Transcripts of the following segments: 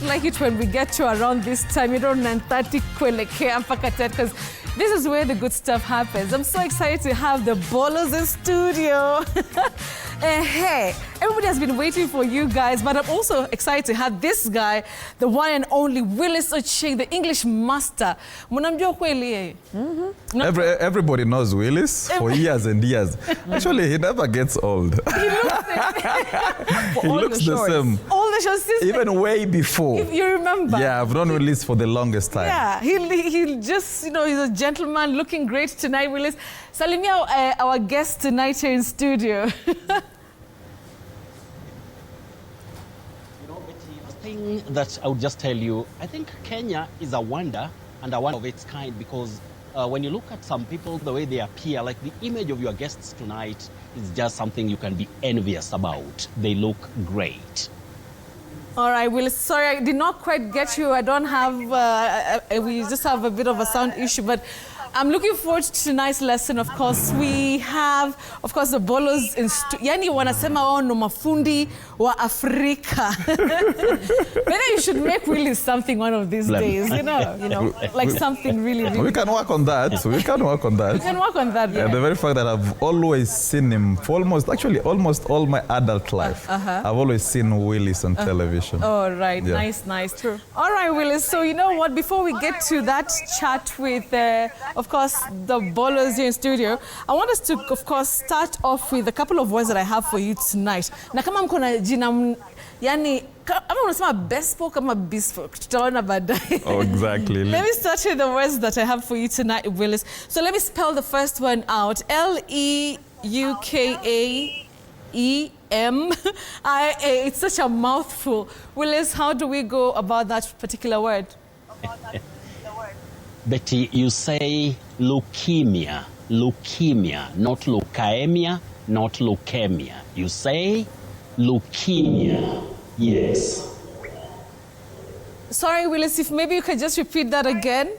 like it when we get to around this time, you don't know, 30 because this is where the good stuff happens. I'm so excited to have the ballers in studio. Hey, everybody has been waiting for you guys, but I'm also excited to have this guy, the one and only Willice Ochieng, the English master. Everybody knows Willice for years and years. Actually, he never gets old. He looks the same. All the shows, even way before. If you remember. Yeah, I've known Willice for the longest time. Yeah, he just, you know, he's a gentleman, looking great tonight, Willice. Salimia, our guest tonight here in studio. Thing that I would just tell you, I think Kenya is a wonder and a one of its kind, because when you look at some people, the way they appear, like the image of your guests tonight is just something you can be envious about. They look great. All right, Willice, sorry, I did not quite get you. I don't have, we just have a bit of a sound issue, but I'm looking forward to tonight's lesson. Of course, we have, of course, the ballers in yani wanasema wao no mafundi wa Afrika. Maybe you should make Willice something one of these days, you know, like something really. We can work on that. We can work on that. We can work on that, yeah. The very fact that I've always seen him for almost all my adult life. I've always seen Willice on television. Oh, right. Yeah. Nice. True. All right, Willice. So, you know what? Before we get to that chat with, of course, the ballers here in studio, I want us to, of course, start off with a couple of words that I have for you tonight. Na kama mko na jina, yani, ama unasema bespoke kama bespoke, tutaona baadaye. Oh, exactly. Let me start with the words that I have for you tonight, Willice. So let me spell the first one out. L-E-U-K-A-E-M-I-A. It's such a mouthful. Willice, how do we go about that particular word? Betty, you say leukemia, not leukemia, not leukemia. You say leukemia, yes. Sorry, Willice, if maybe you could just repeat that again.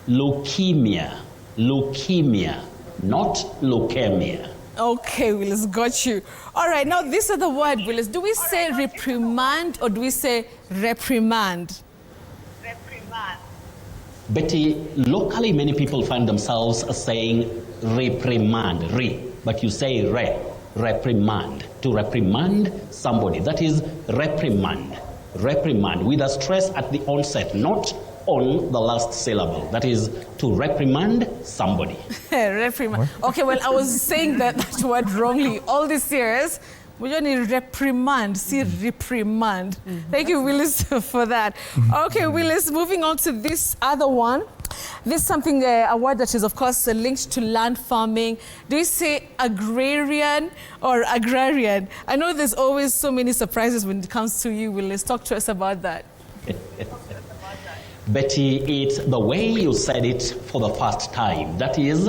Leukemia, not leukemia. Okay, Willice, got you. All right, now this is the word, Willice. Do we say reprimand or do we say reprimand? Betty, locally many people find themselves saying reprimand, but you say reprimand. To reprimand somebody, that is reprimand with a stress at the onset, not on the last syllable. That is to reprimand somebody. Reprimand. Okay, well, I was saying that word wrongly all these years. We don't need reprimand, see reprimand. Thank you, Willice, for that. Okay, Willice, moving on to this other one. This is something, a word that is, of course, linked to land farming. Do you say agrarian or agrarian? I know there's always so many surprises when it comes to you, Willice. Talk to us about that. Betty, it's the way you said it for the first time. That is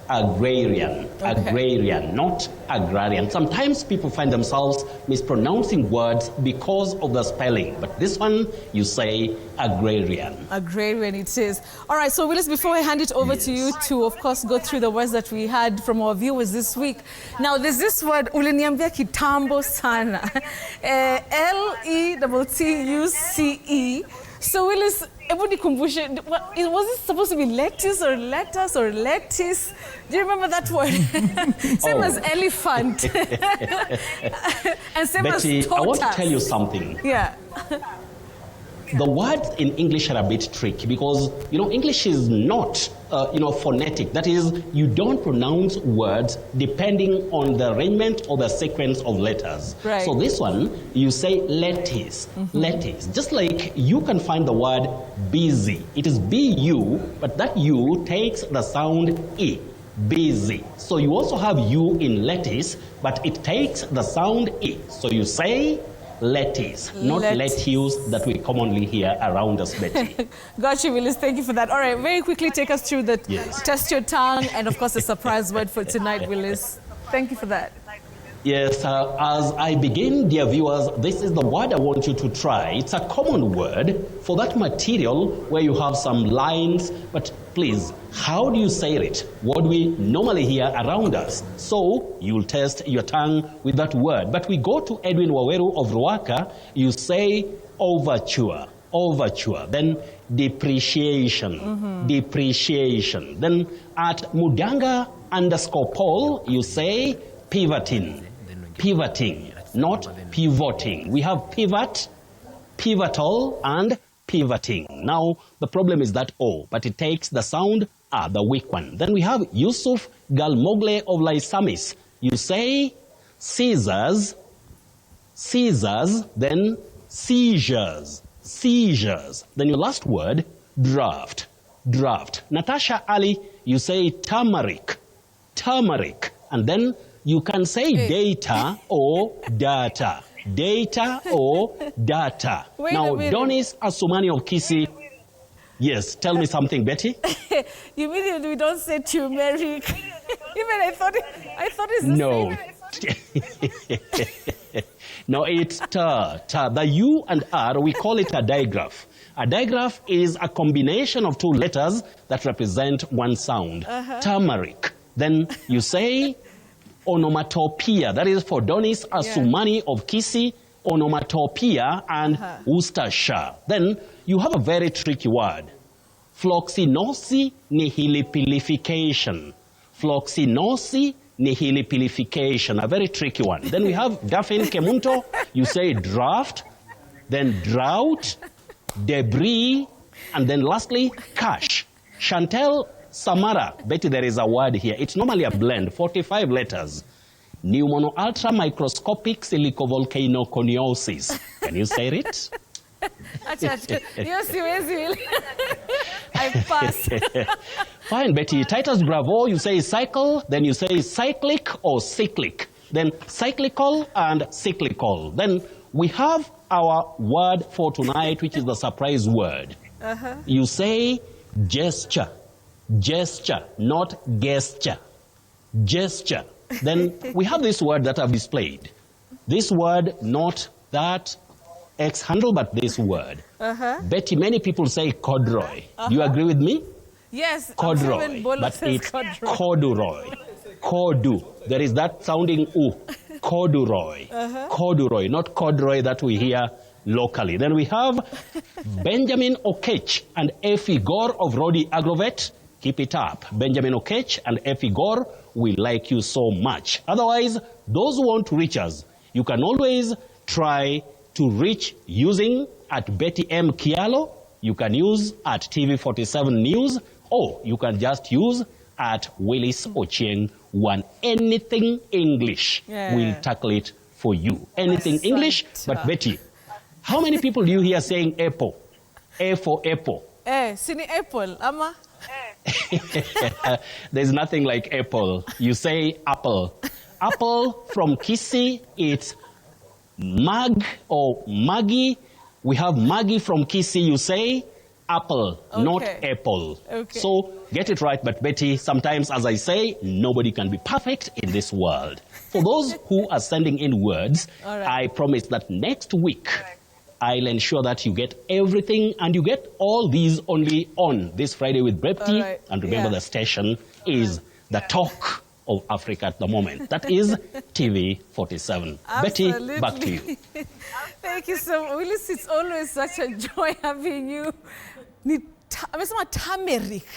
agrarian, agrarian, not agrarian. Sometimes people find themselves mispronouncing words because of the spelling, but this one you say agrarian. Agrarian it is. All right, so Willice, before I hand it over to you to, of course, go through the words that we had from our viewers this week. Now, there's this word, uliniambia kitambo sana. L-E-T-T-U-C-E. So, Willice, was it supposed to be lettuce or lettuce or lettuce? Do you remember that word? Same as elephant. And same Betty, as tortoise. I want to tell you something. Yeah. The words in English are a bit tricky because, you know, English is not, phonetic. That is, you don't pronounce words depending on the arrangement or the sequence of letters. Right. So this one, you say lettuce, lettuce. Just like you can find the word busy. It is B-U, but that U takes the sound E, busy. So you also have U in lettuce, but it takes the sound E. So you say lettuce, not lettuce that we commonly hear around us, Betty. Got you, Willice. Thank you for that. All right, very quickly take us through the test your tongue and, of course, the surprise word for tonight, Willice. Thank you for that. Yes, as I begin, dear viewers, this is the word I want you to try. It's a common word for that material where you have some lines, but Please, how do you say it? What do we normally hear around us? So you'll test your tongue with that word. But we go to Edwin Waweru of Ruaka. You say overture, overture. Then depreciation, depreciation. Then at Mudanga_Paul, you say pivoting, pivoting, not pivoting. We have pivot, pivotal, and pivoting. Now, the problem is that O, but it takes the sound the weak one. Then we have Yusuf Galmogle of Laisamis. You say Caesars, Caesars, then seizures, seizures. Then your last word, draft, draft. Natasha Ali, you say turmeric, turmeric. And then you can say data or data. Data or data. Now, Donis Asumani of Kisi. Yes, tell me something, Betty. You mean we don't say turmeric? Even I thought it's the no. same. No, it's ta. The U and R, we call it a digraph. A digraph is a combination of two letters that represent one sound. Turmeric. Then you say onomatopoeia. That is for Donis Asumani of Kisi, onomatopoeia and Worcestershire. Then you have a very tricky word. Floxinosi nihilipilification. Floxinosi nihilipilification. A very tricky one. Then we have Daphne Kemunto. You say draft, then drought, debris, and then lastly, cash. Chantel Samara, Betty, there is a word here. It's normally a blend, 45 letters. Pneumono-ultra-microscopic silicovolcanoconiosis. Can you say it? I pass. Fine, Betty. Titus Bravo, you say cycle, then you say cyclic or cyclic. Then cyclical and cyclical. Then we have our word for tonight, which is the surprise word. You say gesture. Gesture, not gesture. Gesture. Then we have this word that I've displayed. This word, not that X handle, but this word. Betty, many people say corduroy. Do you agree with me? Yes. Corduroy, but it's corduroy. Cordu. There is that sounding oo. Corduroy. Corduroy, not corduroy that we hear locally. Then we have Benjamin Okech and Effie Gore of Rodi Agrovet. Keep it up. Benjamin Okech and Effie Gore, we like you so much. Otherwise, those who want to reach us, you can always try to reach using at Betty M. Kialo. You can use at TV47 News, or you can just use at Willice Ochieng 1. Anything English, we'll tackle it for you. Anything English, but Betty, how many people do you hear saying apple? A for apple. Sini apple, ama? There's nothing like apple. You say apple. Apple from Kisi, it's mag or Maggie. We have Maggie from Kisi, you say apple, not apple. So get it right, but Betty, sometimes, as I say, nobody can be perfect in this world. For those who are sending in words, I promise that next week, I'll ensure that you get everything, and you get all these only on this Friday with Brepti. And remember, the station is the talk of Africa at the moment. That is TV47. Betty, back to you. Thank you so much. Willice, it's always such a joy having you. Amesema turmeric.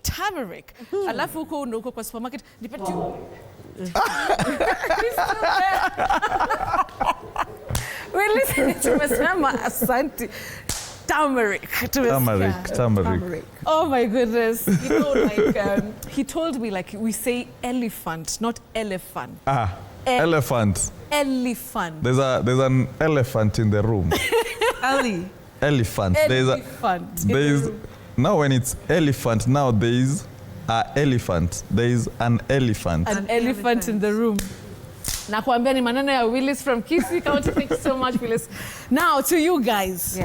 Turmeric. Alafu uko kwa supermarket. Nipati. Willice, tumesema asante. Turmeric. Turmeric. Oh my goodness. You know, like, he told me, like, we say elephant, not elephant. Elephant. Elephant. There's an elephant in the room. Elephant. There's now when it's elephant, now there's an elephant. There's an elephant. An elephant in the room. Nakwambia ni maneno ya Willice from Kisii County. Thank you so much, Willice. Now to you guys.